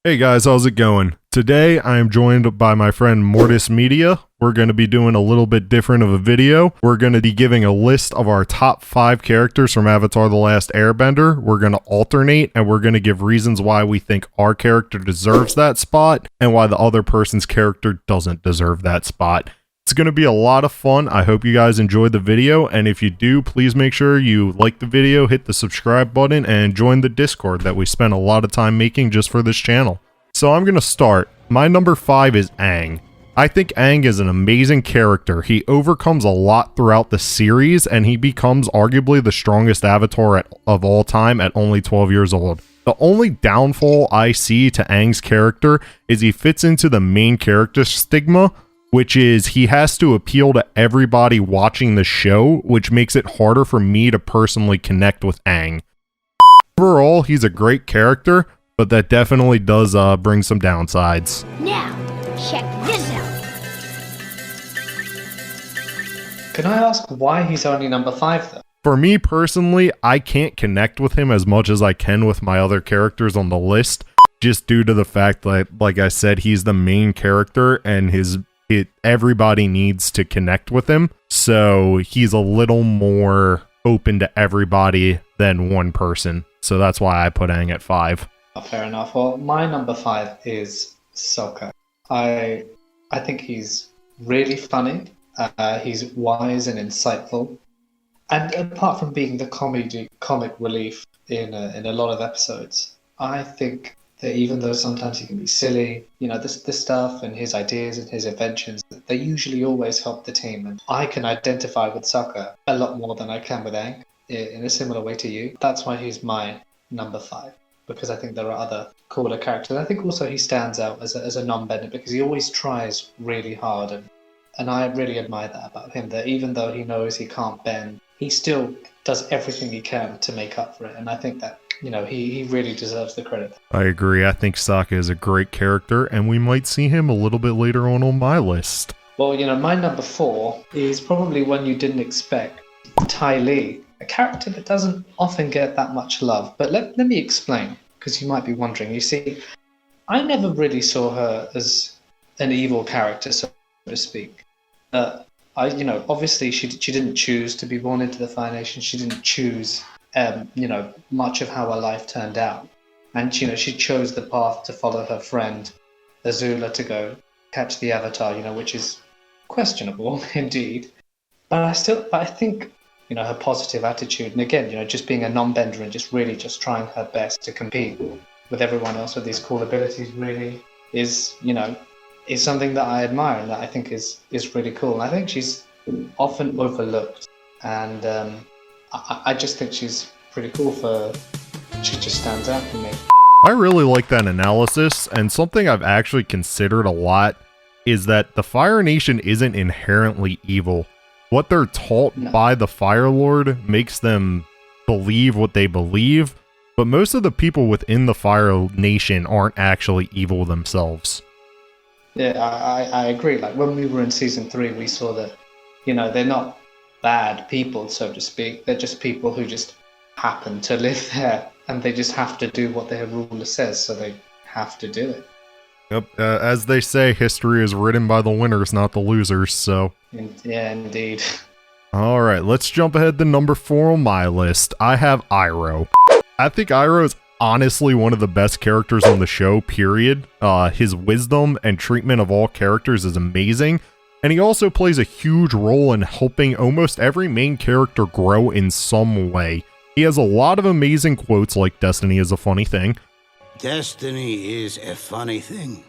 Hey guys, how's it going? Today I am joined by my friend Mortis Media. We're going to be doing a little bit different of a video. We're going to be giving a list of our top 5 characters from Avatar: The Last Airbender. We're going to alternate and we're going to give reasons why we think our character deserves that spot and why the other person's character doesn't deserve that spot. It's going to be a lot of fun. I hope you guys enjoyed the video, and if you do, please make sure you like the video, hit the subscribe button, and join the Discord that we spent a lot of time making just for this channel. So I'm going to start. My number 5 is Aang. I think Aang is an amazing character. He overcomes a lot throughout the series, and he becomes arguably the strongest Avatar of all time at only 12 years old. The only downfall I see to Aang's character is he fits into the main character stigma, which is he has to appeal to everybody watching the show, which makes it harder for me to personally connect with Aang. Overall, he's a great character, but that definitely does bring some downsides. Now, check this out. Can I ask why he's only number 5 though? For me personally, I can't connect with him as much as I can with my other characters on the list, just due to the fact that, like I said, he's the main character and everybody needs to connect with him, so he's a little more open to everybody than one person. So that's why I put Aang at 5. Fair enough. Well, my number 5 is Saka. I think he's really funny. He's wise and insightful. And apart from being the comic relief in a lot of episodes, I think that even though sometimes he can be silly, you know, this stuff and his ideas and his inventions, they usually always help the team. And I can identify with Saka a lot more than I can with Aang, in a similar way to you. That's why he's my number 5. Because I think there are other cooler characters. I think also he stands out as a non-bender because he always tries really hard, and I really admire that about him, that even though he knows he can't bend, he still does everything he can to make up for it, and I think that, you know, he really deserves the credit. I agree. I think Saka is a great character, and we might see him a little bit later on my list. Well, you know, my number 4 is probably one you didn't expect, Ty Lee. A character that doesn't often get that much love, but let me explain, because you might be wondering. You see, I never really saw her as an evil character, so to speak. Obviously she didn't choose to be born into the Fire Nation. She didn't choose, much of how her life turned out, and she chose the path to follow her friend Azula to go catch the Avatar, which is questionable indeed. But I think, her positive attitude, and again, just being a non-bender and just really just trying her best to compete with everyone else with these cool abilities really is something that I admire and that I think is really cool. And I think she's often overlooked, and I just think she's pretty cool she just stands out for me. I really like that analysis, and something I've actually considered a lot is that the Fire Nation isn't inherently evil. What they're taught by the Fire Lord makes them believe what they believe, but most of the people within the Fire Nation aren't actually evil themselves. Yeah, I agree. Like when we were in season 3, we saw that, they're not bad people, so to speak. They're just people who just happen to live there, and they just have to do what their ruler says, so they have to do it. Yep, as they say, history is written by the winners, not the losers, so... Yeah, indeed. Alright, let's jump ahead to number 4 on my list. I have Iroh. I think Iroh is honestly one of the best characters on the show, period. His wisdom and treatment of all characters is amazing, and he also plays a huge role in helping almost every main character grow in some way. He has a lot of amazing quotes like "Destiny is a funny thing." Destiny is a funny thing.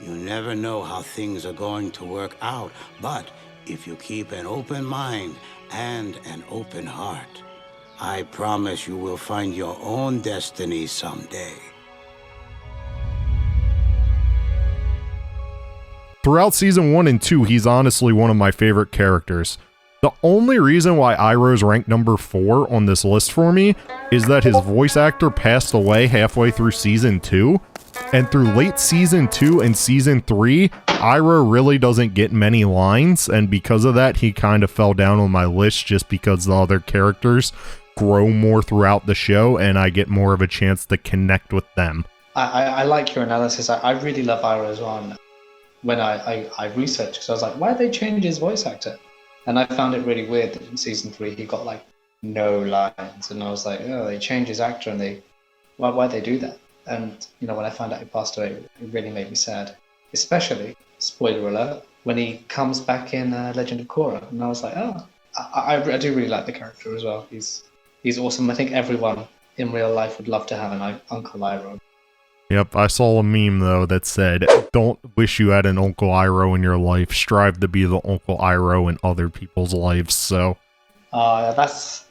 You never know how things are going to work out, but if you keep an open mind and an open heart, I promise you will find your own destiny someday. Throughout season 1 and 2, he's honestly one of my favorite characters. The only reason why Iroh's ranked number 4 on this list for me is that his voice actor passed away halfway through season 2, and through late season 2 and season 3, Iroh really doesn't get many lines, and because of that, he kind of fell down on my list just because the other characters grow more throughout the show, and I get more of a chance to connect with them. I like your analysis. I really love Iroh as well. And when I researched, because I was like, why did they change his voice actor? And I found it really weird that in season 3 he got like no lines, and I was like, oh, they changed his actor, and why'd they do that? And when I found out he passed away, it really made me sad. Especially, spoiler alert, when he comes back in Legend of Korra, and I was like, oh, I do really like the character as well. He's awesome. I think everyone in real life would love to have an Uncle Iroh. Yep, I saw a meme though that said, "Don't wish you had an Uncle Iroh in your life. Strive to be the Uncle Iroh in other people's lives." So, that's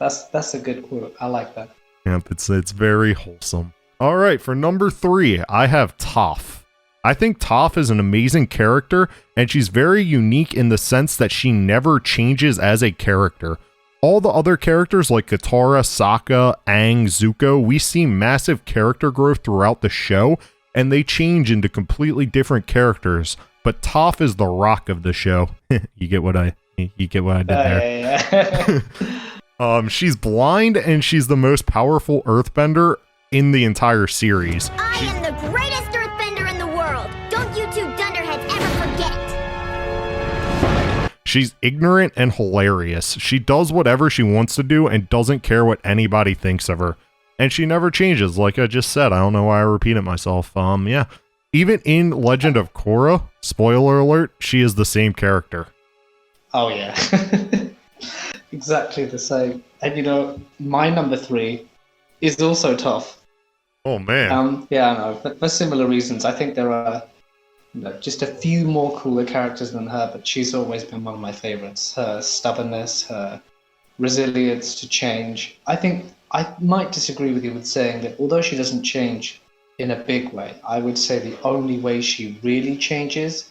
a good quote. I like that. yep, it's very wholesome. All right, for number 3, I have Toph. I think Toph is an amazing character, and she's very unique in the sense that she never changes as a character. All the other characters like Katara, Sokka, Aang, Zuko, we see massive character growth throughout the show, and they change into completely different characters. But Toph is the rock of the show. You get what I did there. Yeah. She's blind, and she's the most powerful Earthbender in the entire series. I am the greatest earthbender in the world. Don't you two dunderheads ever forget. She's ignorant and hilarious. She does whatever she wants to do and doesn't care what anybody thinks of her. And she never changes, like I just said. I don't know why I repeated myself. Yeah. Even in Legend of Korra, spoiler alert, she is the same character. Oh, yeah. Exactly the same. And my number 3 is also Toph. Oh, man. Yeah, I know. For similar reasons. I think there are just a few more cooler characters than her, but she's always been one of my favorites. Her stubbornness, her resilience to change. I think I might disagree with you with saying that although she doesn't change in a big way, I would say the only way she really changes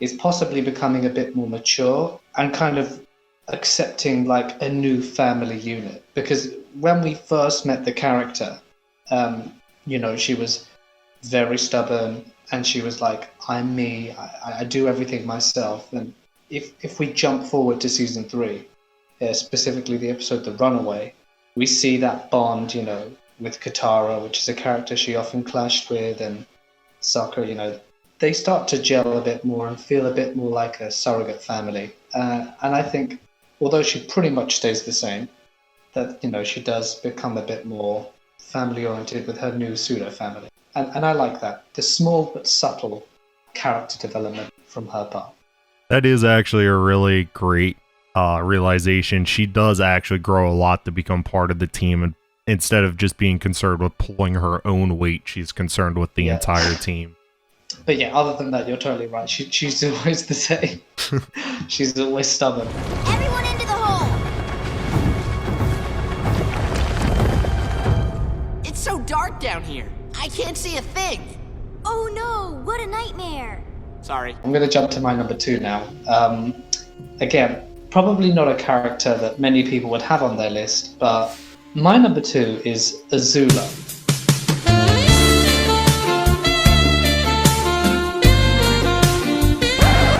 is possibly becoming a bit more mature and kind of accepting like a new family unit. Because when we first met the character, she was very stubborn, and she was like, I'm me, I do everything myself. And if we jump forward to season 3, specifically the episode The Runaway, we see that bond, with Katara, which is a character she often clashed with, and Saka, they start to gel a bit more and feel a bit more like a surrogate family. And I think, although she pretty much stays the same, that, she does become a bit more family-oriented with her new pseudo-family. And I like that. The small but subtle character development from her part. That is actually a really great realization. She does actually grow a lot to become part of the team, and instead of just being concerned with pulling her own weight, she's concerned with the entire team. But yeah, other than that, you're totally right. She's always the same. She's always stubborn. Everyone into the hole. It's so dark down here. I can't see a thing. Oh no, what a nightmare. Sorry. I'm going to jump to my number 2 now. Again, probably not a character that many people would have on their list, but my number 2 is Azula.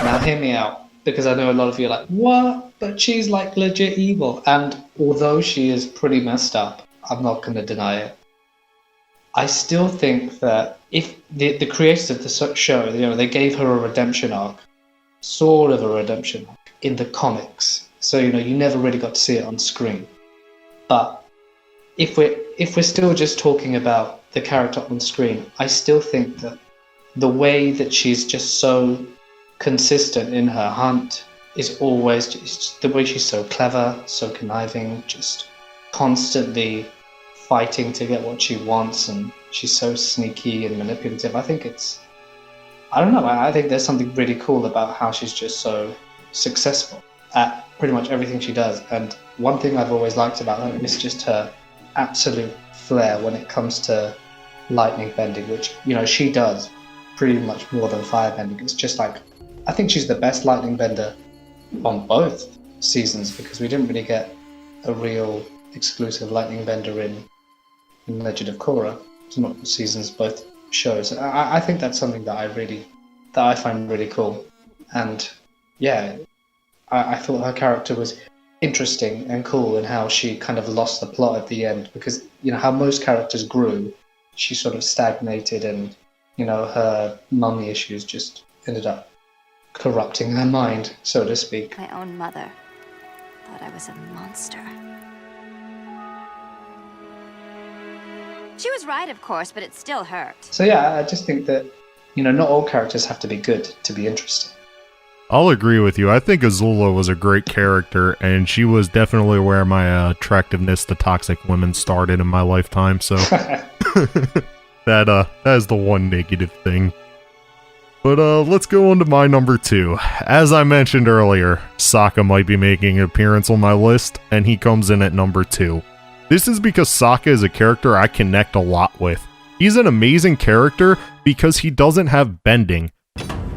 Now hear me out, because I know a lot of you are like, what? But she's like legit evil. And although she is pretty messed up, I'm not going to deny it. I still think that if the creators of the show, they gave her a redemption arc, sort of a redemption arc in the comics. So, you never really got to see it on screen. But if we're still just talking about the character on screen, I still think that the way that she's just so consistent in her hunt is always just the way she's so clever, so conniving, just constantly fighting to get what she wants, and she's so sneaky and manipulative. I think I think there's something really cool about how she's just so successful at pretty much everything she does. And one thing I've always liked about her is just her absolute flair when it comes to lightning bending, which, she does pretty much more than fire bending. It's just like, I think she's the best lightning bender on both seasons, because we didn't really get a real exclusive lightning bender in Legend of Korra. It's not seasons, both shows. I think that's something that I find really cool. And yeah, I thought her character was interesting and cool, and how she kind of lost the plot at the end, because how most characters grew she sort of stagnated, and her mummy issues just ended up corrupting her mind, so to speak. My own mother thought I was a monster. She was right, of course, but it still hurt. So yeah, I just think that, not all characters have to be good to be interesting. I'll agree with you. I think Azula was a great character, and she was definitely where my attractiveness to toxic women started in my lifetime, so that is the one negative thing. But let's go on to my number 2. As I mentioned earlier, Saka might be making an appearance on my list, and he comes in at number 2. This is because Saka is a character I connect a lot with. He's an amazing character because he doesn't have bending.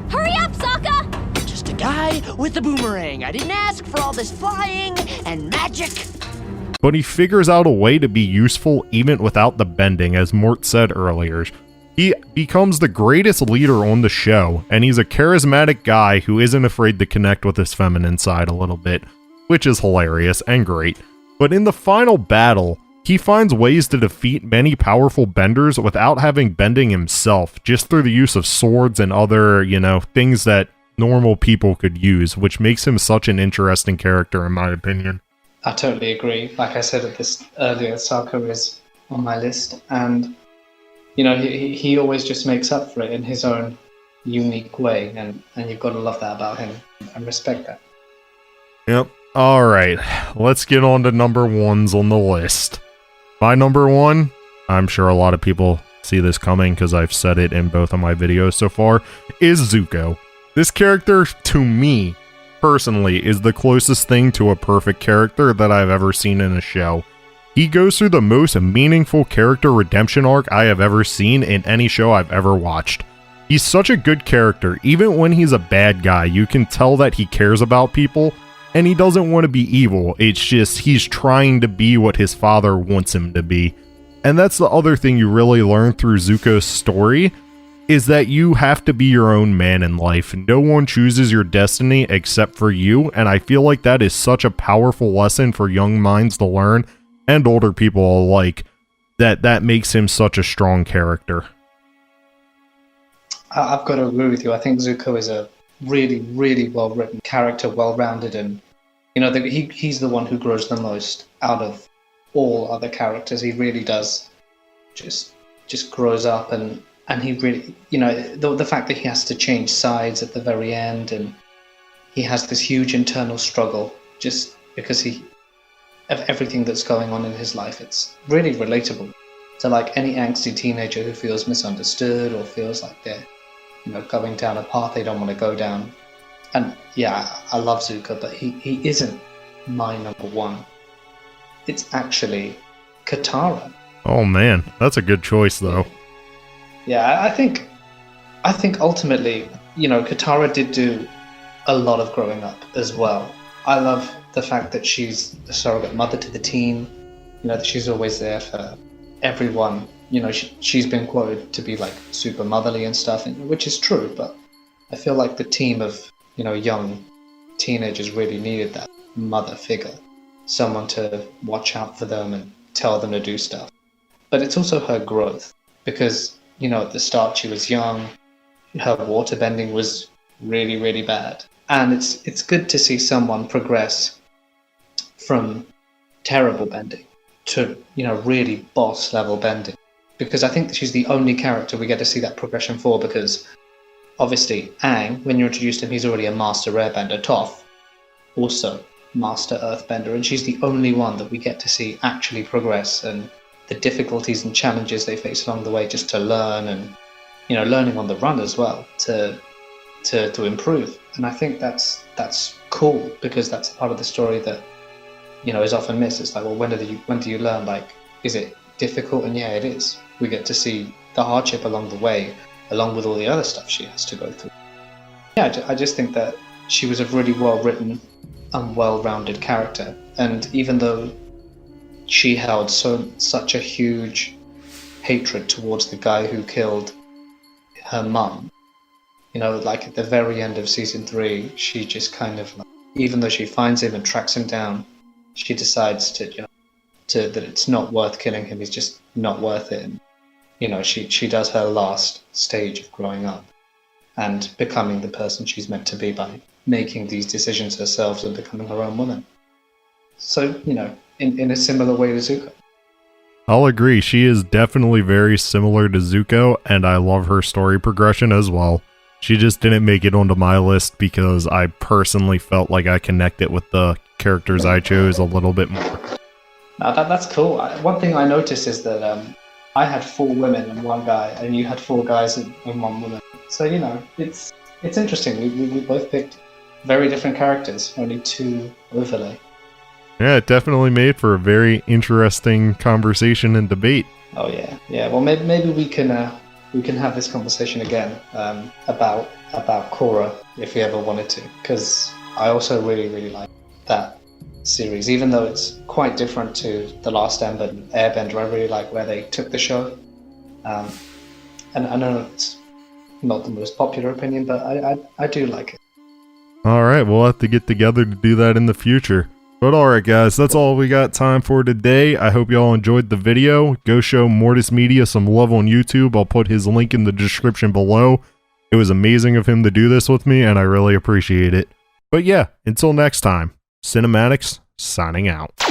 Hurry up, Saka! Just a guy with a boomerang. I didn't ask for all this flying and magic. But he figures out a way to be useful even without the bending, as Mort said earlier. He becomes the greatest leader on the show, and he's a charismatic guy who isn't afraid to connect with his feminine side a little bit, which is hilarious and great. But in the final battle, he finds ways to defeat many powerful benders without having bending himself, just through the use of swords and other, things that normal people could use, which makes him such an interesting character in my opinion. I totally agree. Like I said at this earlier, Saka is on my list, and he always just makes up for it in his own unique way, and you've got to love that about him and respect that. Yep. Alright, let's get on to number 1s on the list. My number 1, I'm sure a lot of people see this coming because I've said it in both of my videos so far, is Zuko. This character, to me, personally, is the closest thing to a perfect character that I've ever seen in a show. He goes through the most meaningful character redemption arc I have ever seen in any show I've ever watched. He's such a good character. Even when he's a bad guy, you can tell that he cares about people, and he doesn't want to be evil. It's just he's trying to be what his father wants him to be. And that's the other thing you really learn through Zuko's story, is that you have to be your own man in life. No one chooses your destiny except for you, and I feel like that is such a powerful lesson for young minds to learn, and older people alike, that makes him such a strong character. I've got to agree with you. I think Zuko is a really, really well-written character, well-rounded, and he's the one who grows the most out of all other characters. He really does just grows up, and he really, the fact that he has to change sides at the very end, and he has this huge internal struggle just because of everything that's going on in his life. It's really relatable to like any angsty teenager who feels misunderstood or feels like they're going down a path they don't want to go down. And yeah, I love Zuko, but he isn't my number 1. It's actually Katara. Oh man, that's a good choice though. Yeah, I think ultimately, Katara did do a lot of growing up as well. I love the fact that she's a surrogate mother to the team, that she's always there for everyone. She's been quoted to be like super motherly and stuff, which is true, but I feel like the team of, young teenagers really needed that mother figure, someone to watch out for them and tell them to do stuff. But it's also her growth, because, at the start she was young, her water bending was really, really bad. And it's good to see someone progress from terrible bending to, really boss level bending. Because I think that she's the only character we get to see that progression for, because obviously Aang, when you're introduced to him, he's already a master airbender. Toph, also master earthbender, and she's the only one that we get to see actually progress, and the difficulties and challenges they face along the way just to learn, and learning on the run as well to improve. And I think that's cool, because that's part of the story that is often missed. It's like, well, when do you learn? Like, is it difficult? And yeah, it is. We get to see the hardship along the way, along with all the other stuff she has to go through. Yeah, I just think that she was a really well-written and well-rounded character. And even though she held such a huge hatred towards the guy who killed her mum, like at the very end of season 3, she just kind of, even though she finds him and tracks him down, she decides that it's not worth killing him. He's just not worth it. And you know, she does her last stage of growing up and becoming the person she's meant to be by making these decisions herself and becoming her own woman. So, you know, in a similar way to Zuko. I'll agree. She is definitely very similar to Zuko, and I love her story progression as well. She just didn't make it onto my list because I personally felt like I connected with the characters I chose a little bit more. Now that's cool. One thing I noticed is that I had 4 women and 1 guy, and you had 4 guys and 1 woman. So, you know, it's interesting. We both picked very different characters, only 2 overlay. Yeah, it definitely made for a very interesting conversation and debate. Oh yeah, yeah. Well, maybe we can have this conversation again about Korra if we ever wanted to, because I also really like that series, even though it's quite different to The Last Airbender. I really like where they took the show, and I know it's not the most popular opinion, but I do like it. Alright, we'll have to get together to do that in the future. But alright guys, that's all we got time for today. I hope y'all enjoyed the video. Go show Mortis Media some love on YouTube. I'll put his link in the description below. It was amazing of him to do this with me, and I really appreciate it. But yeah, until next time, Cinematics signing out.